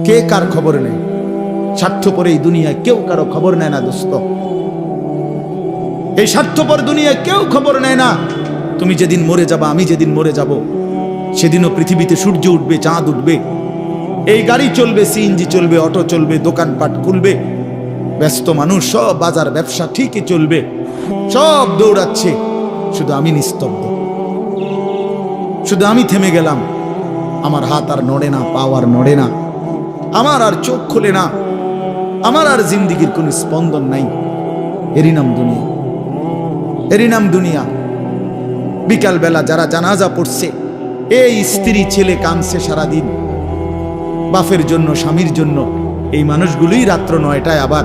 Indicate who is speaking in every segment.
Speaker 1: কে কার খবর নেয়? স্বার্থপর এই দুনিয়ায় কেউ কারো খবর নেয় না দোস্ত। এই স্বার্থপর দুনিয়ায় কেউ খবর নেয় না। তুমি যেদিন মরে যাবা, আমি যেদিন মরে যাব, সেদিনও পৃথিবীতে সূর্য উঠবে, চাঁদ উঠবে, এই গাড়ি চলবে, সিএনজি চলবে, অটো চলবে, দোকানপাট খুলবে, ব্যস্ত মানুষ সব বাজার ব্যবসা ঠিকই চলবে, সব দৌড়াচ্ছে, শুধু আমি নিস্তব্ধ, শুধু আমি থেমে গেলাম। আমার হাত আর নড়ে না, পা আর নড়ে না, আমার আর চোখ খোলে না, আমার আর জিন্দিগির কোন স্পন্দন নাই। এরই নাম দুনিয়া, এরই নাম দুনিয়া। বিকাল বেলা যারা জানাজা পড়ছে, এই স্ত্রী ছেলে কাঁদছে সারাদিন বাপের জন্য, স্বামীর জন্য, এই মানুষগুলোই রাত্র 9টায় আবার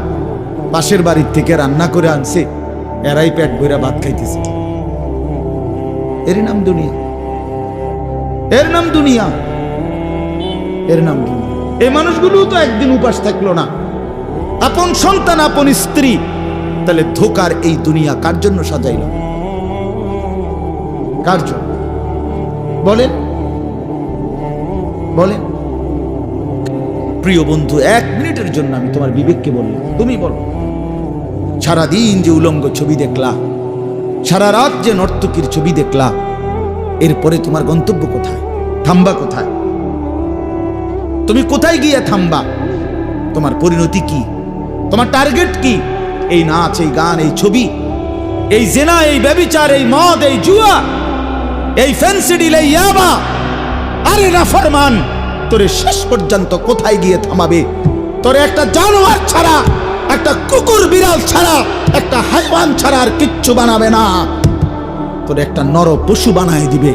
Speaker 1: পাশের বাড়ির থেকে রান্না করে আনছে, এরাই পেট ভরে ভাত খাইতেছে। এর নাম দুনিয়া, এর নাম দুনিয়া, এর নাম দুনিয়া। এই মানুষগুলো তো একদিন উপাস থাকলো না, আপন সন্তান, আপন স্ত্রী, তাহলে ধোকার এই দুনিয়া কার জন্য সাজাইল? কার জন্য বলেন, বলেন। প্রিয় বন্ধু, 1 মিনিটের জন্য আমি তোমার বিবেককে বললাম, তুমি বলো, সারাদিন যে উলঙ্গ ছবি দেখলা, সারা রাত যে নর্তকীর ছবি দেখলা, এরপরে তোমার গন্তব্য কোথায়? থামবা কোথায়? তুমি কোথায় গিয়ে থামবা? তোমার পরিণতি কি? তোমার টার্গেট কি? এই নাচ, এই গান, এই ছবি, এই জেনা, এই ব্যভিচার, এই মদ, এই জুয়া, এই ফেন্সিডিল, এই ইয়াবা, আরে নাফরমান, তোরে শেষ পর্যন্ত কোথায় গিয়ে থামাবে? তোরে একটা জানোয়ার ছাড়া, একটা কুকুর বিড়াল ছাড়া, একটা হাইওয়ান ছাড়া আর কিচ্ছু বানাবে না। তোরে একটা নর পশু বানায় দিবে।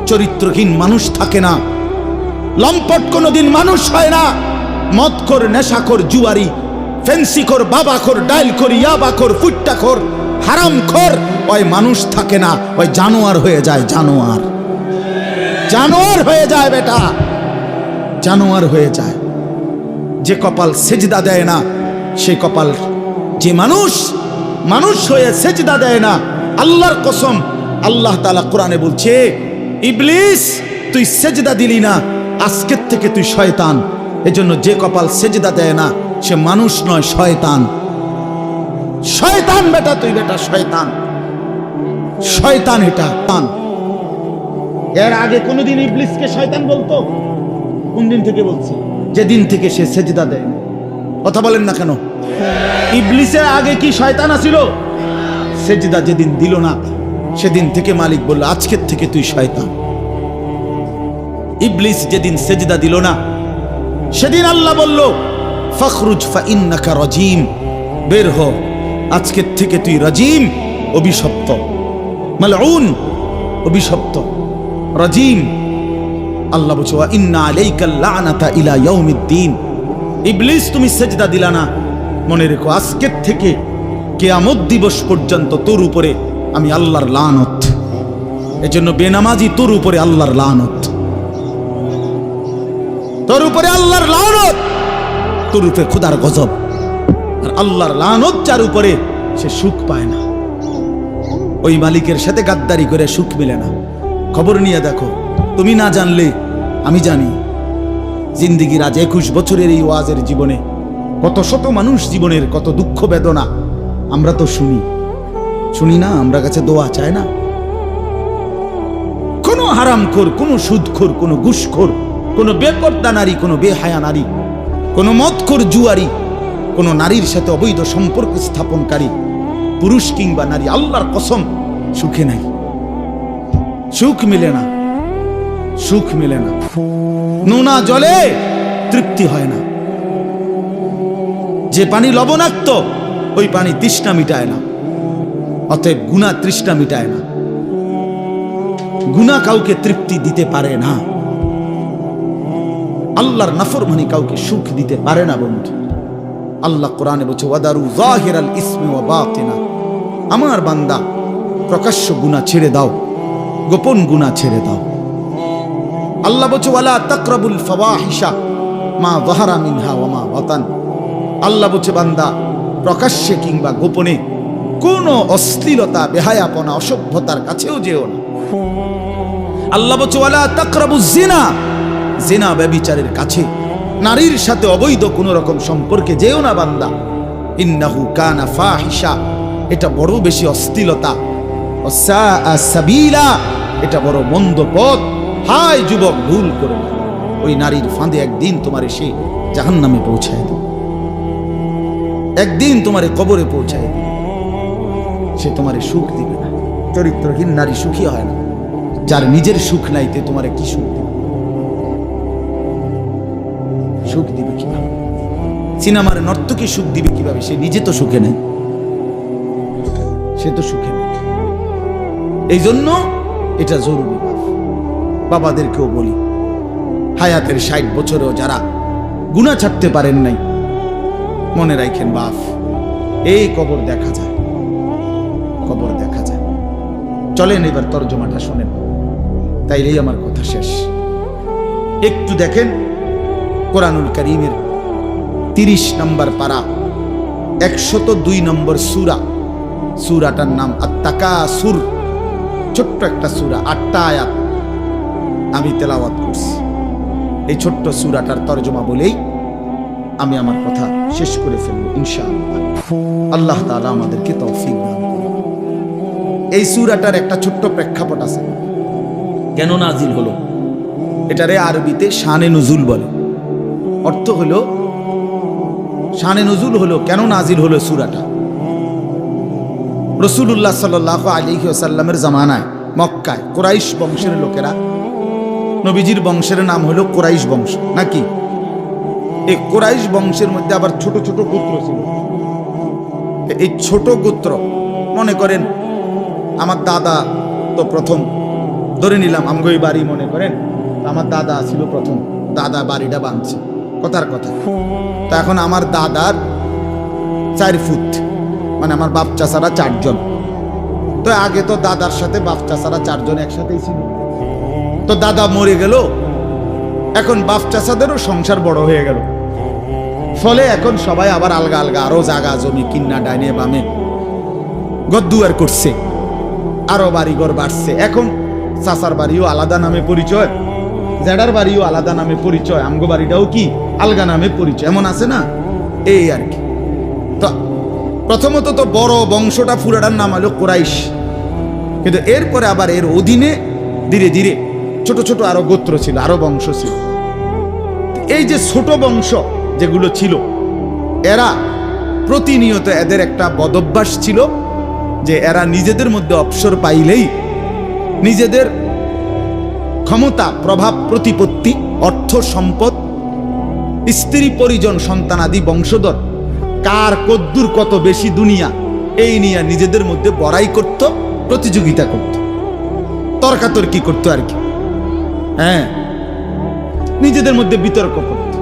Speaker 1: চরিত্রহীন মানুষ থাকে না, লম্পট কোনোদিন মানুষ হয় না। মদখোর, নেশাখোর, জুয়ারি, ফেন্সিখোর, বাবাখোর, ডাইলখোর, ইয়াবাখোর, ফুট্টাখোর, হারামখোর, ওই মানুষ থাকে না, ওই জানোয়ার হয়ে যায়। জানোয়ার, জানোয়ার হয়ে যায় বেটা, জানোয়ার হয়ে যায়। যে কপাল সেজদা দেয় না, সে কপাল, যে মানুষ মানুষ হয়ে সেজদা দেয় না, আল্লাহর কসম, আল্লাহ তাআলা কোরআনে বলছে, ইবলিস তুই সেজদা দিলি না, আজকের থেকে তুই শয়তান। এজন্য যে কপাল সেজদা দেয় না, সে মানুষ নয়, শয়তান। শয়তান বেটা, তুই বেটা শয়তান, শয়তান। এটা তান। এর আগে কোনদিন ইবলিসকে শয়তান বলতো? কোন দিন থেকে বলছে? যেদিন থেকে সে সেজদা দেয়। কথা বলেন না কেন? ইবলিসের আগে কি শয়তান আছিল? সেজদা যেদিন দিল না, সেদিন থেকে মালিক বলল, আজকের থেকে তুই শয়তান। ইবলিস যেদিন সেজদা দিল না, সেদিন আল্লাহ বলল, ফখরুজ ফাইন্নাকা রাজিম, বের হ, আজকের থেকে তুই রাজিম, অভিশপ্ত, মালউন, অভিশপ্ত, রাজিম। আল্লাহ বলছে, ওয়া ইন্না আলাইকাল লানাতা ইলা ইয়াউমিদ্দিন। ইবলিস তুমি সেজদা দিলা না, মনে রেখো আজকের থেকে কিয়ামত দিবস পর্যন্ত তোর উপরে আমি আল্লাহর লানত। এজন্য বেনামাজি তোর উপরে আল্লাহর লানত, তোর উপরে আল্লাহর লানত, তোর উপরে খোদার গজব। আর আল্লাহর লানত যার উপরে, সে সুখ পায় না। ওই মালিকের সাথে গাদ্দারি করে সুখ মিলে না। খবর নিয়ে দেখো, তুমি না জানলে আমি জানি। জিন্দিগির আজ 21 বছরের এই ওয়াজের জীবনে কত শত মানুষ জীবনের কত দুঃখ বেদনা আমরা তো শুনি না? আমরা কাছে দোয়া চায় না? কোনো হারামখোর, কোনো সুদখোর, কোনো ঘুষখোর, কোনো বেপর্দা নারী, কোনো বেহায়া নারী, কোনো মদখোর জুয়ারি, কোনো নারীর সাথে অবৈধ সম্পর্ক স্থাপনকারী পুরুষ কিংবা নারী, আল্লাহর কসম সুখে নাই, সুখ মিলে না, সুখ মিলে না। নোনা জলে তৃপ্তি হয় না। যে পানি লবণাক্ত, ওই পানি তৃষ্ণা মিটায় না। অতএব গুনাহ তৃষ্ণা মিটায় না, গুনাহ কাউকে তৃপ্তি দিতে পারে না। আল্লাহর নাফরমানি কাউকে সুখ দিতে পারে না বন্ধু। আল্লাহ কোরআনে বলছে, ওয়াদারু যাহিরাল ইসমি ওয়া বাতিনা। আমার বান্দা, প্রকাশ্য গুনাহ ছেড়ে দাও, গোপন গুনাহ ছেড়ে দাও। আল্লাহ বলছে, ওয়ালা তাকরাবুল ফাওয়াহিশা মা যাহারা মিনহা ওয়া মা বাতান। আল্লাহ বলছে, বান্দা, প্রকাশ্যে কিংবা গোপনে কোনো অশ্লীলতা, বেহায়াপনা, অসভ্যতার কাছেও যেও না। আল্লাহ বলছে, ওয়ালা তাকরাবুজ জিনা। জিনা, ব্যভিচারের কাছে নারীর সাথে অবৈধ কোন রকম সম্পর্কে যেও না বান্দা। ইন্নাহু কানা ফাহিশা, এটা বড় বেশি অশ্লীলতা। ওয়াসাআ সাবিলা, এটা বড় মন্দ পথ। হায় যুবক, ভুল করো না। ওই নারীর ফাঁদে একদিন তোমার সে জাহান্নামে পৌঁছায় দিবে, একদিন তোমার কবরে পৌঁছায় দিবে। সে তোমার সুখ দিবে না। চরিত্রহীন নারী সুখী হয় না। যার নিজের সুখ নাই তে তোমার কি সুখ দিবে? সুখ দিবে কিভাবে? সিনেমার নর্তকী সুখ দিবে কিভাবে? সে নিজে তো সুখে নেই, সে তো সুখে নেই। এই জন্য এটা জরুরি। বাবাদেরকেও বলি, হায়াতের 60 বছরেও যারা গুনাহ ছাড়তে পারেন নাই, মনে রাখেন বাপ, এই কবর দেখা যায়, কবর দেখা যায়। চলেন এবার তর্জমাটা শুনেন, তাইলেই আমার কথা শেষ। একটু দেখেন কোরআনুল কারীমের 30 নম্বর পারা 102 নম্বর সূরা। সূরাটার নাম আত-তাকাসুর। ছোট্ট একটা সূরা, 8টা আয়াত আমি তেলাওয়াত করছি। এই ছোট্ট সূরাটার তর্জমা বলেই আমি আমার কথা শেষ করে ফেলব ইনশাআল্লাহ। আল্লাহ তাআলা আমাদেরকে তৌফিক দান করুন। এই সূরাটার একটা ছোট্ট প্রেক্ষাপট আছে, কেন নাজিল হলো। এটারে আরবিতে শানে নুজুল বলে। অর্থ হলো, শানে নুজুল হলো কেন নাজিল হলো সূরাটা। রাসূলুল্লাহ সাল্লাল্লাহু আলাইহি ওয়াসাল্লামের জামানায় মক্কায় কুরাইশ বংশের লোকেরা, নবীজির বংশের নাম হলো কুরাইশ বংশ নাকি? এই কুরাইশ বংশের মধ্যে আবার ছোট ছোট গোত্র ছিল। এই ছোট গোত্র, মনে করেন আমার দাদা তো প্রথম, ধরে নিলাম আমগোই বাড়ি, মনে করেন আমার দাদা ছিল প্রথম, দাদা বাড়িটা বাঁধছে, কথার কথা। তো এখন আমার দাদার 4 ফুট, মানে আমার বাপ চাচারা 4 জন। তো আগে তো দাদার সাথে বাপ চাচারা 4 জন একসাথেই ছিল। তো দাদা মরে গেল, এখন বাপ চাচাদেরও সংসার বড় হয়ে গেল। ফলে এখন সবাই আবার আলগা আলগা আরো জায়গা জমি কিন্না ডাইনে বামে গদ্দুয়ার করছে, আরো বাড়িঘর বাড়ছে। এখন চাচার বাড়িও আলাদা নামে পরিচয়, জেডার বাড়িও আলাদা নামে পরিচয়, আমগো বাড়িটাও কি আলগা নামে পরিচয়, এমন আছে না? এই আর কি। তো প্রথমত তো বড় বংশটা পুরাটার নাম হলো কুরাইশ, কিন্তু এরপরে আবার এর অধীনে ধীরে ধীরে ছোট ছোট আরো গোত্র ছিল, আরো বংশ ছিল। এই যে ছোট বংশ যেগুলো ছিল, এরা প্রতিনিয়ত, এদের একটা বদভ্যাস ছিল যে এরা নিজেদের মধ্যে অবসর পাইলেই নিজেদের ক্ষমতা, প্রভাব, প্রতিপত্তি, অর্থ সম্পদ, স্ত্রী পরিজন, সন্তানাদি, বংশধর, কার কদ্দুর কত বেশি দুনিয়া, এই নিয়ে নিজেদের মধ্যে বড়াই করত, প্রতিযোগিতা করত, তর্কাতর্কি করতো আর কি। হ্যাঁ, নিজেদের মধ্যে বিতর্ক করত।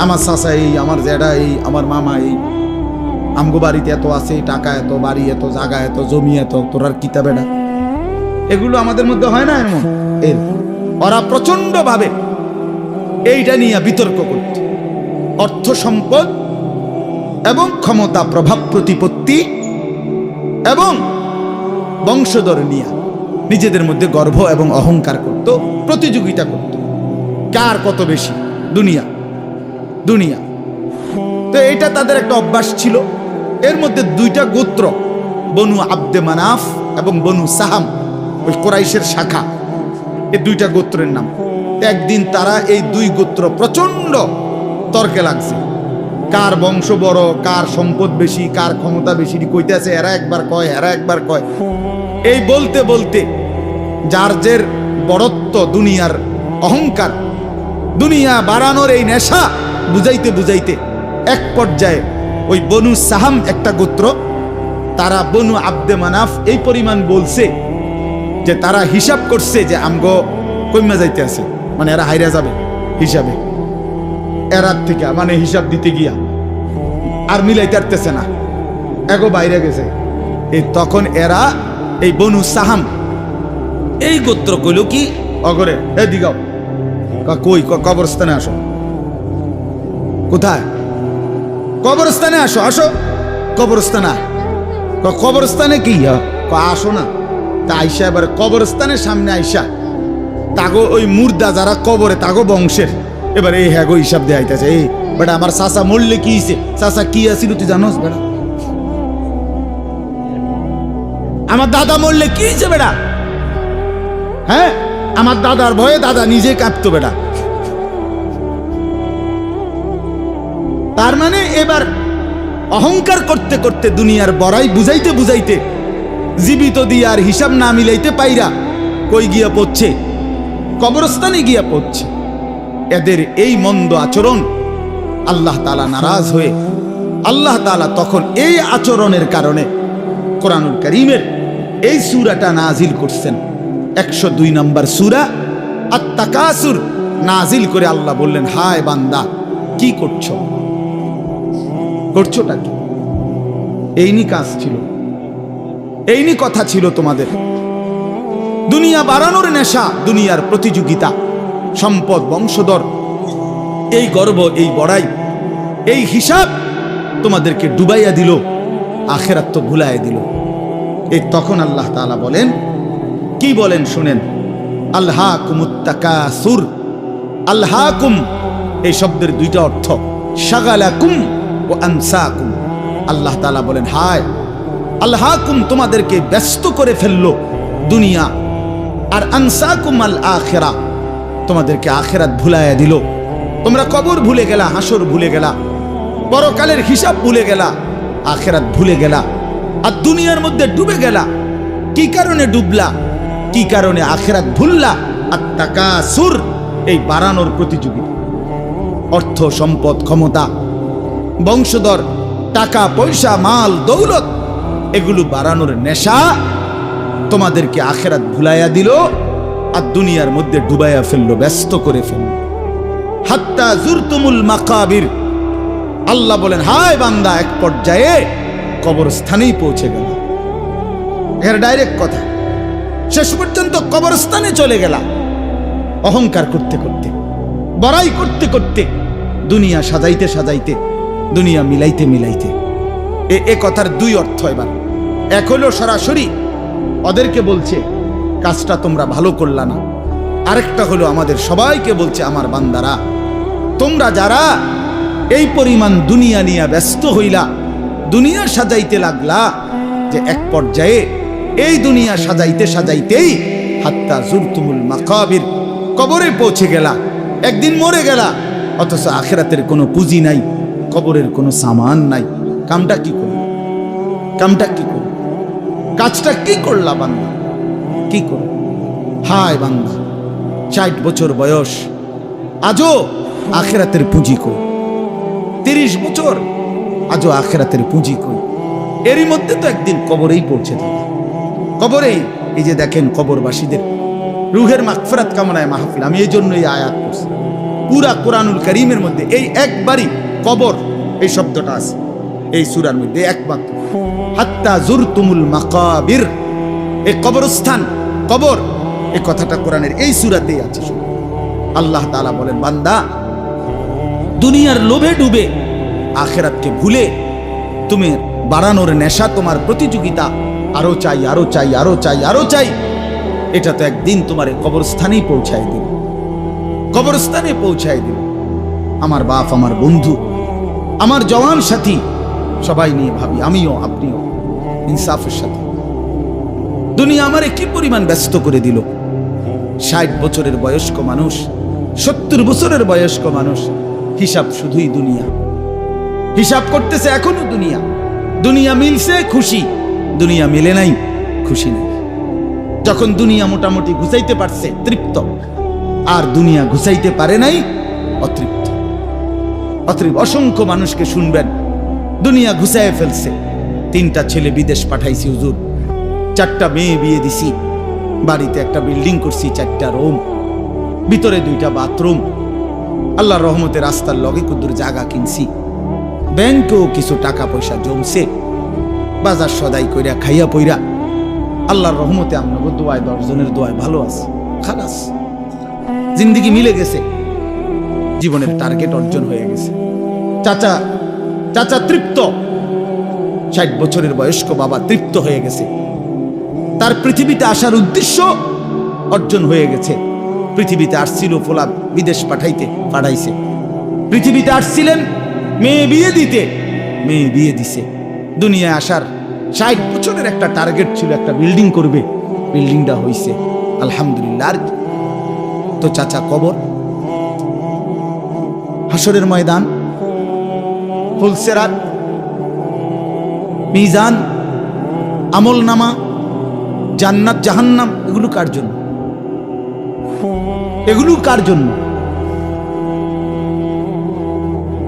Speaker 1: আমার চাচা এই, আমার জেডা এই, আমার মামা এই, আমগো বাড়িতে এত আছে, টাকা এত, বাড়ি এত, জায়গা এত, জমি এত, তোরার কিতাবে না। এগুলো আমাদের মধ্যে হয় না এমন? ওরা প্রচন্ড ভাবে এইটা নিয়ে বিতর্ক করত। অর্থ সম্পদ এবং ক্ষমতা, প্রভাব, প্রতিপত্তি এবং বংশধর নিয়ে নিজেদের মধ্যে গর্ব এবং অহংকার করত, প্রতিযোগিতা করত, কার কত বেশি দুনিয়া দুনিয়া। তো এটা তাদের একটা অভ্যাস ছিল। এর মধ্যে 2টা গোত্র, বনু আব্দে মানাফ এবং বনু সাহাম, ওই কুরাইশের শাখা, এই 2টা গোত্রের নাম। একদিন তারা এই 2 গোত্র প্রচন্ড তর্কে লাগছে, কার বংশ বড়, কার সম্পদ বেশি, কার ক্ষমতা বেশি কইতেছে। এরা একবার কয়, এরা একবার কয়। এই বলতে বলতে যার যে বড়ত্ব, দুনিয়ার অহংকার, দুনিয়া বাড়ানোর এই নেশা বুঝাইতে বুঝাইতে এক পর্যায়ে ওই বনু সাহাম একটা গোত্র, তারা বনু আব্দে মানাফ এই পরিমাণ বলছে যে তারা হিসাব করছে যে আমগো কইমা যাইতে আছে, মানে এরা হাইরা যাবে হিসাবে, এরার থেকে মানে হিসাব দিতে গিয়া আর মিলাইতে পারতেছে না, এগো বাইরে গেছে। এই তখন এরা এই বনু সাহাম এই গোত্র কইল কি, অগরে এ দিগাও, কই কবরস্থানে আসো। কোথায়? কবরস্থানে আসো, আসো কবরস্থানে। কবরস্থানে কি? আসো না। তা আইসা এবার কবরস্থানের সামনে আইসা তাগো ওই মুর্দা যারা কবরে, তাগো বংশের এবার এই হ্যাগো হিসাব দিয়ে আইতেছে, এই বেটা আমার চাচা মরলে কি হয়েছে, চাচা কি আছিল তুই জানোস বেটা? আমার দাদা মরলে কি হয়েছে বেটা? হ্যাঁ, আমার দাদার ভয়ে দাদা নিজে কাঁপতো বেটা। তার মানে এবার অহংকার করতে করতে দুনিয়ার বড়াই বুঝাইতে বুঝাইতে জীবিত দিয়ে আর হিসাব না মিলাইতে পাইরা কই গিয়া পড়ছে? কবরস্থানে গিয়া পড়ছে। এদের এই মন্দ আচরণ আল্লাহ তাআলা নারাজ হয়ে আল্লাহ তাআলা তখন এই আচরণের কারণে কোরআনুল কারীমের এই সূরাটা নাজিল করছেন। 102 নম্বর সূরা আত-তাকাসুর নাজিল করে আল্লাহ বললেন, হায় বান্দা কি করছো? করছোটা কি? এইনি কাজ ছিল, এইনি কথা ছিল তোমাদের। দুনিয়া বাড়ানোর নেশা, দুনিয়ার প্রতিযোগিতা, সম্পদ, বংশধর, এই গর্ব, এই বড়াই, এই হিসাব তোমাদেরকে ডুবাইয়া দিল, আখিরাত তো ভুলাইয়া দিল। এই তখন আল্লাহ তাআলা বলেন, কি বলেন শুনেন, আলহাকুমুত তাকাসুর। আলহাকুম এই শব্দের দুইটা অর্থ, শাগালাকুম ও আনসাকুম। আল্লাহ তাআলা বলেন, হায় আলহাকুম তোমাদেরকে ব্যস্ত করে ফেললো দুনিয়া, আর আনসাকুম আল আখিরা তোমাদেরকে আখিরাত ভুলাইয়া দিল। তোমরা কবর ভুলে গেলা, হাসর ভুলে গেলা, পরকালের হিসাব ভুলে গেলা, আখিরাত ভুলে গেলা, আর দুনিয়ার মধ্যে ডুবে গেলা। কি কারণে ডুবলা? কি কারণে আখিরাত ভুললা? আত-তাকাসুর এই বাড়ানোর প্রতিযোগিতা, অর্থ সম্পদ, ক্ষমতা, বংশধর, টাকা পয়সা, মাল দৌলত, এগুলো বাড়ানোর নেশা তোমাদেরকে আখিরাত ভুলাইয়া দিল আর দুনিয়ার মধ্যে ডুবাইয়া ফেললো, ব্যস্ত করে ফেললো। হাত্তা জুরতুমুল মাকাবির। আল্লাহ বলেন, হায় বান্দা এক পর্যায়ে কবরস্থানেই পৌঁছে গেল। এর ডাইরেক্ট কথা, শেষ পর্যন্ত কবরস্থানে চলে গেলা। অহংকার করতে করতে, বড়াই করতে করতে, দুনিয়া সাজাইতে সাজাইতে, দুনিয়া মিলাইতে মিলাইতে। এ কথার দুই অর্থ। এবার এক হলো সরাসরি ওদেরকে বলছে কাজটা তোমরা ভালো করলা না, আরেকটা হলো আমাদের সবাইকে বলছে, আমার বান্দারা তোমরা যারা এই পরিমাণ দুনিয়া নিয়ে ব্যস্ত হইলা, দুনিয়া সাজাইতে লাগলা, যে এক পর্যায়ে এই দুনিয়া সাজাইতে সাজাইতেই হাত্তা জুরতুমুল মাকাবির, কবরে পৌঁছে গেলা, একদিন মরে গেলা, অথচ আখিরাতের কোনো পুঁজি নাই, কবরের কোনো সামান নাই। কামটা কি করল? কামটা কি করল? কাজটা কি করলা বান্দা? কি করল? হায় বান্দা 60 বছর বয়স, আজও আখিরাতের পুঁজি কই? 30 বছর, আজও আখিরাতের পুঁজি কই? এরই মধ্যে তো একদিন কবরেই পৌঁছে যাবে। কবরেই, এই যে দেখেন কবরবাসীদের রুহের মাগফিরাত কামনায় মাহফিল, আমি এই জন্যই আয়াত করছি। পুরা কোরআনুল কারীমের মধ্যে এই একবারই কবর এই শব্দটা আছে এই সূরার মধ্যে একমাত্র। হাত্তা জুরতুমুল মাকাবির, এই কবরস্থান, কবর, এই কথাটা কোরআনের এই সূরাতেই আছে। আল্লাহ তাআলা বলেন, বান্দা দুনিয়ার লোভে ডুবে আখিরাতকে ভুলে তুমি বাড়ানোর নেশা, তোমার প্রতিযোগিতা, আরো চাই, আরো চাই, আরো চাই, আরো চাই, এটা তো একদিন তোমার কবরস্থানেই পৌঁছায় দিল, কবরস্থানে পৌঁছায় দিল। আমার বাপ, আমার বন্ধু, আমার জওয়ান সাথী, সবাই নিয়ে ভাবি, আমিও আপনিও ইনসাফের সাথে। দুনিয়া আমারে কি পরিমাণ ব্যস্ত করে দিল। 60 বছরের বয়স্ক মানুষ, 70 বছরের বয়স্ক মানুষ, হিসাব শুধুই দুনিয়া, হিসাব করতেছে এখনো দুনিয়া। দুনিয়া মিলছে খুশি, দুনিয়া মিলে নাই খুশি নাই। যখন দুনিয়া মোটামুটি ঘুষাইতে পারছে তৃপ্ত, আর দুনিয়া ঘুষাইতে পারে নাই অতৃপ্ত। অতৃপ্ত অসংখ্য মানুষকে শুনবেন, দুনিয়া ঘুষায় ফেলছে। 3টা ছেলে বিদেশ পাঠাইছি হুজুর, 4টা মেয়ে বিয়ে দিছি, বাড়িতে একটা বিল্ডিং করছি, 4টা রুম, ভিতরে 2টা বাথরুম, আল্লাহর রহমতে রাস্তার লগে কুদুর জায়গা কিনছি, ব্যাংকেও কিছু টাকা পয়সা জমছে, বাজার সদাই কইরা খাইয়া পইরা আল্লাহর রহমতে আপনাকে দোয়ায় 10 জনের দোয়ায় ভালো আছে, খালাস জিন্দেগি মিলে গেছে, জীবনের টার্গেট অর্জন হয়ে গেছে। চাচা চাচা তৃপ্ত, 60 বছরের বয়স্ক বাবা তৃপ্ত হয়ে গেছে, তার পৃথিবীতে আসার উদ্দেশ্য অর্জন হয়ে গেছে। পৃথিবীতে আসছিল ফোলা বিদেশ পাঠাইছে। পৃথিবীতে আসছিলেন মেয়ে বিয়ে দিতে, মেয়ে বিয়ে দিছে। দুনিয়ায় আসার 60 বছরের একটা টার্গেট ছিল, একটা বিল্ডিং করবে, বিল্ডিংটা হইছে আলহামদুলিল্লাহ। আর তো চাচা কবর, হাসরের ময়দান, ফুলসেরাত, মিজান, আমল নামা, জান্নাত জাহান্নাম, এগুলো কার জন্য? এগুলো কার জন্য?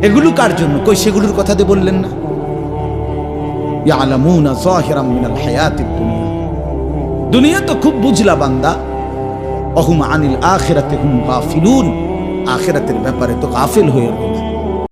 Speaker 1: এগুলো কার জন্য? কই সেগুলোর কথাতে বললেন না? ইয়ালামুনা যাহিরাম মিনাল হায়াতিদ দুনিয়া, দুনিয়া তো খুব বুঝলা বান্দা, অহুম আনিল আখিরাতি হুম গাফিলুন, আখিরাতের ব্যাপারে তো গাফিল হয়ে গেল।